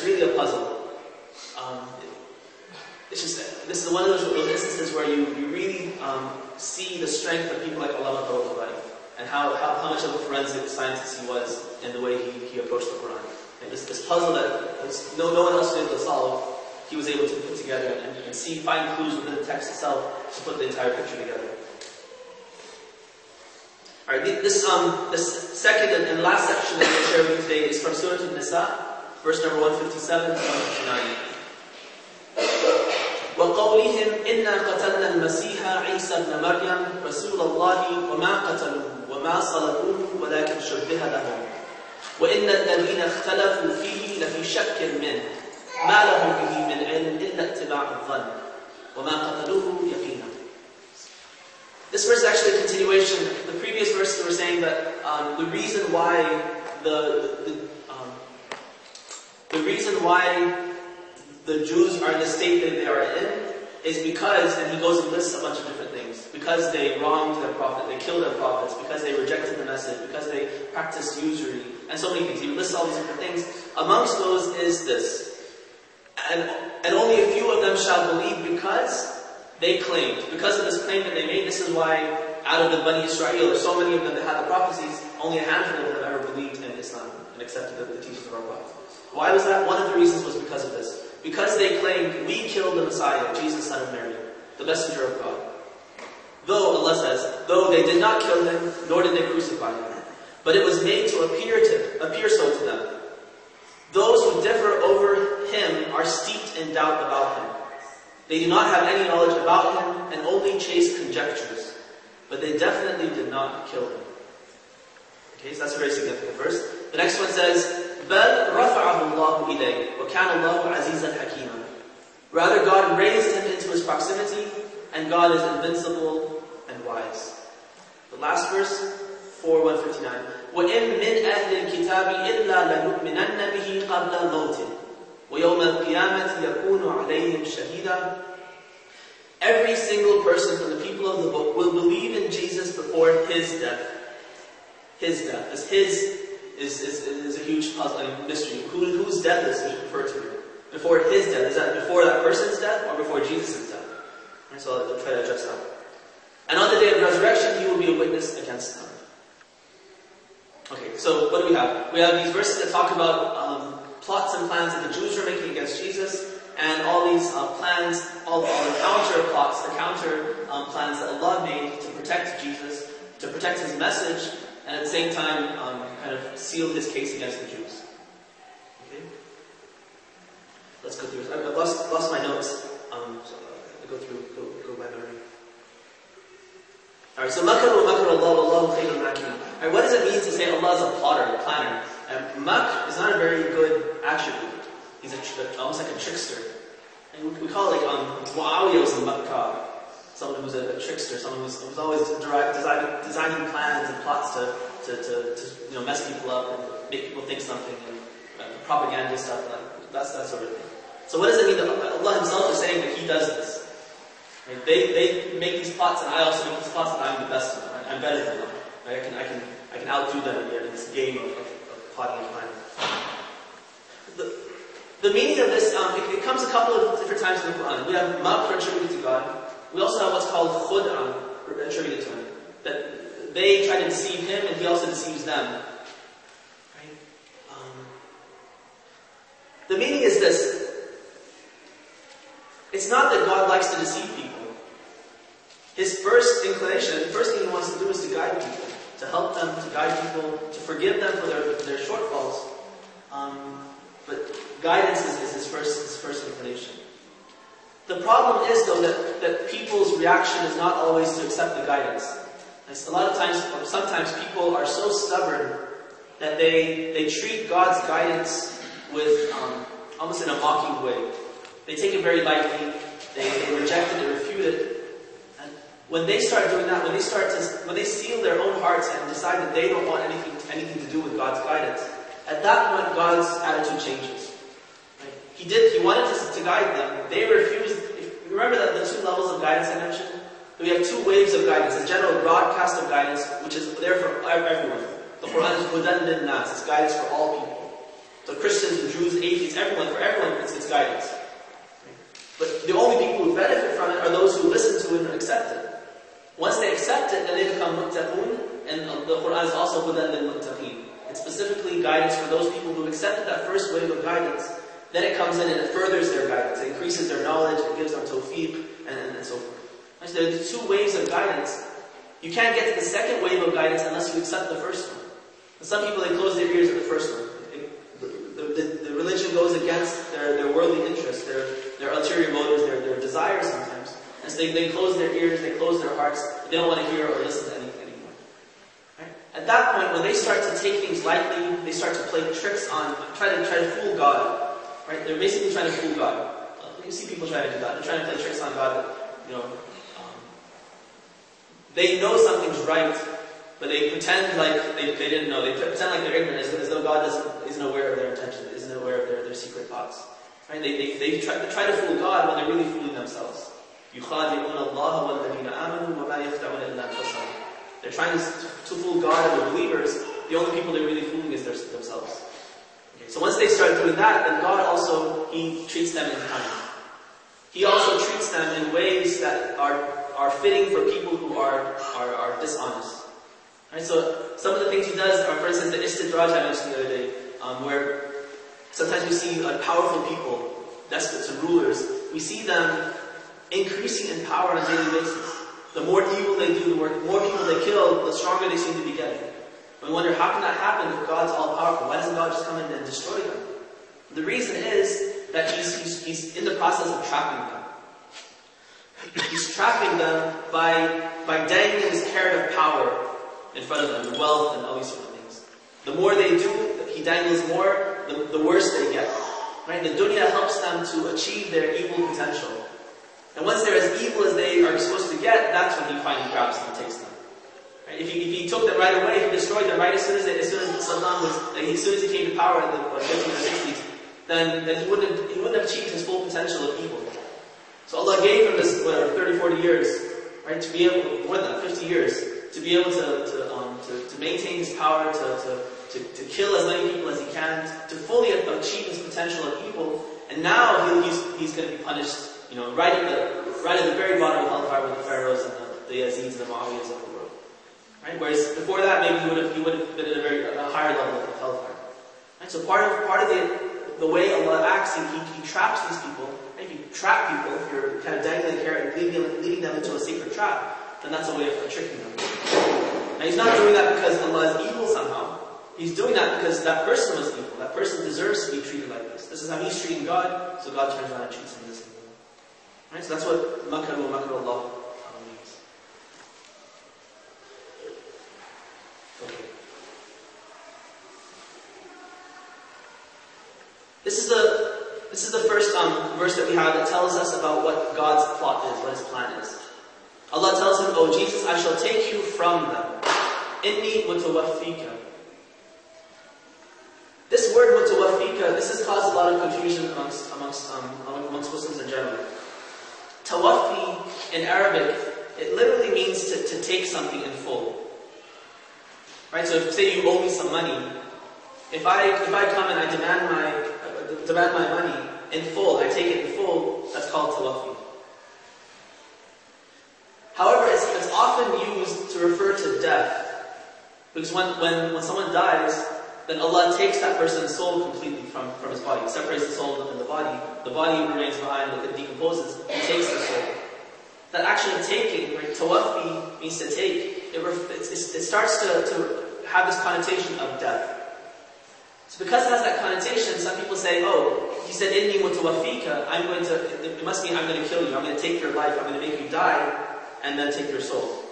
really a puzzle. It's just, this is one of those instances where you really see the strength of people like Allama Tabari, and how much of a forensic scientist he was in the way he approached the Quran. And this puzzle that no one else was able to solve, he was able to put together and find clues within the text itself to put the entire picture together. Alright, this second and last section that I'm going to share with you today is from Surah An-Nisa, verse number 157 to 159. وَقَوْلِهِمْ إِنَّا قَتَلْنَا الْمَسِيحَ عِيسَى ابْنَ مَرْيَمَ رَسُولَ اللَّهِ وَمَا قَتَلُوهُ وَمَا صَلَبُوهُ وَلَكِنْ شُبِّهَ لَهُمْ وَإِنَّ الَّذِينَ اخْتَلَفُوا فِيهِ لَفِي شَكٍّ مِّنْهُ مَا لَهُمْ بِهِ مِنْ عِلْمٍ إِلَّا اتِّبَاعَ الظَّنِّ وَمَا قَتَلُوهُ يَقِينًا. This verse is actually a continuation. The previous verses were saying that the reason why the Jews are in the state that they are in is because, and he goes and lists a bunch of different things, because they wronged their prophet, they killed their prophets, because they rejected the message, because they practiced usury, and so many things. He lists all these different things. Amongst those is this. And only a few of them shall believe because they claimed. Because of this claim that they made, this is why out of the Bani Israel, there's so many of them that had the prophecies, only a handful of them ever believed in Islam and accepted the teachings of our prophet. Why was that? One of the reasons was because of this. Because they claimed, we killed the Messiah, Jesus, son of Mary, the messenger of God. Though, Allah says, though they did not kill him, nor did they crucify him. But it was made to appear so to them. Those who differ over him are steeped in doubt about him. They do not have any knowledge about him and only chase conjectures. But they definitely did not kill him. Okay, so that's a very significant verse. The next one says, بَلْ رَفَعَهُ اللَّهُ إِلَيْهِ وَكَانَ اللَّهُ عَزِيزًا حَكِيمًا. Rather, God raised him into his proximity, and God is invincible and wise. The last verse, 4:159. وَإِن مِّنْ أَهْلِ الْكِتَابِ إِلَّا لَنُؤْمِنَنَّ بِهِ قَبْلَ مَوْتِهِ وَيَوْمَ الْقِيَامَةِ يَكُونُ عَلَيْهِمْ شَهِيدًا. Every single person from the people of the book will believe in Jesus before his death. His death. His is a huge puzzle and mystery. Whose death is referred to? Before his death. Is that before that person's death or before Jesus' death? And so I'll try to address that. And on the day of resurrection, he will be a witness against them. Okay, so what do we have? We have these verses that talk about plots and plans that the Jews were making against Jesus, and all these plans, all the counter plots, the counter plans that Allah made to protect Jesus, to protect his message, and at the same time, kind of seal his case against the Jews. Okay? Let's go through it. I've lost my notes, so I'll go by memory. Alright, so مَكَرُوا مَكَرَ اللَّهُ وَاللَّهُ خَيْرُ الْمَاكِرِينَ. Alright, what does it mean to say Allah is a plotter, a planner? Mak is not a very good attribute. He's almost like a trickster. And we call it Muawiyah was a makkar. Someone who's a trickster, someone who's always designing plans and plots to mess people up and make people think something, and propaganda stuff, like that sort of thing. So what does it mean that Allah himself is saying that he does this? Right? They make these plots, and I also make these plots, and I'm the best of them. I'm better than them. Right? I can outdo them in this game of plotting and planning. The meaning of this, it comes a couple of different times in the Quran. We have makr attributed to God. We also have what's called khud'an attributed to him. That they try to deceive him and he also deceives them. Right? The meaning is this. It's not that God likes to deceive people. His first inclination, the first thing he wants to do is to guide people. To help them, to guide people, to forgive them for their shortfalls. But guidance is his first inclination. The problem is, though, that people's reaction is not always to accept the guidance. And a lot of times, or sometimes, people are so stubborn that they treat God's guidance with almost in a mocking way. They take it very lightly. They reject it. They refute it. And when they start doing that, when they seal their own hearts and decide that they don't want anything to do with God's guidance, at that point, God's attitude changes. Right? He wanted to guide them. They refused. Remember that the two levels of guidance I mentioned? We have two waves of guidance. A general broadcast of guidance, which is there for everyone. The Quran is hudan lin-nas. It's guidance for all people. So Christians, the Jews, atheists, everyone, for everyone, it's guidance. But the only people who benefit from it are those who listen to it and accept it. Once they accept it, then they become muttaqun, and the Quran is also hudan lil muttaqeen. It's specifically guidance for those people who accepted that first wave of guidance. Then it comes in and it furthers their guidance. It increases their knowledge, it gives them tawfiq, and so forth. Right? So there are two waves of guidance. You can't get to the second wave of guidance unless you accept the first one. And some people, they close their ears at the first one. The religion goes against their worldly interests, their ulterior motives, their desires sometimes. And so they close their ears, they close their hearts, they don't want to hear or listen to anything anymore. Right? At that point, when they start to take things lightly, they start to play tricks on, try to fool God. Right? They're basically trying to fool God. You see people trying to do that. They're trying to play tricks on God that, they know something's right, but they pretend like they didn't know. They pretend like they're ignorant, as though God isn't aware of their intentions, isn't aware of their secret thoughts. Right? They try to fool God when they're really fooling themselves. They're trying to fool God and the believers. The only people they're really fooling is themselves. Okay, so once they start doing that, then God also, He treats them in kind. He also treats them in ways that are fitting for people who are dishonest. Right? So some of the things He does are, for instance, the istidraj I mentioned the other day, where sometimes we see powerful people, despots and rulers, we see them increasing in power on a daily basis. The more evil they do, the more people they kill, the stronger they seem to be getting. We wonder, how can that happen if God's all powerful? Why doesn't God just come in and destroy them? The reason is that He's in the process of trapping them. He's trapping them by dangling this carrot of power in front of them, wealth and all these sort of things. The more they do, He dangles more, the worse they get. Right? The dunya helps them to achieve their evil potential. And once they're as evil as they are supposed to get, that's when He finally grabs them and takes them. Right? If he took them right away, He destroyed them right as soon as Saddam as soon as he came to power in the 50s or 60s, then he wouldn't have achieved his full potential of evil. So Allah gave him this 30, 40 years, right, to be able, more than that, 50 years, to be able to maintain his power, to kill as many people as he can, to fully achieve his potential of evil. And now he's going to be punished, right at the very bottom of hellfire with the pharaohs and the Yazids and the Muawiyahs of the world. Right? Whereas before that, maybe he would have been at a higher level of hellfire. Right? So part of the way Allah acts, He traps these people. If you trap people, if you're kind of dangling a carrot and leading them into a secret trap, then that's a way of tricking them. Now He's not doing that because Allah is evil somehow. He's doing that because that person was evil. That person deserves to be treated like this. This is how he's treating God, so God turns around and treats him this way. Right? So that's what makr wa makr Allah means. Okay. This is the first verse that we have that tells us about what God's plot is, what His plan is. Allah tells him, "O Jesus, I shall take you from them. Inni mutawaffika." This word mutawaffika, this has caused a lot of confusion amongst Muslims in general. Tawaffi in Arabic, it literally means to take something in full. Right? So if say you owe me some money, if I come and I demand my money in full, I take it in full, that's called tawaffi. However, it's often used to refer to death. Because when someone dies, then Allah takes that person's soul completely from his body. He separates the soul and the body remains behind, it decomposes, He takes the soul. That actually taking, right, tawaffi means to take, it starts to have this connotation of death. So because it has that connotation, some people say, oh, He said, "Inni mutawaffika," it must mean I'm going to kill you, I'm going to take your life, I'm going to make you die, and then take your soul.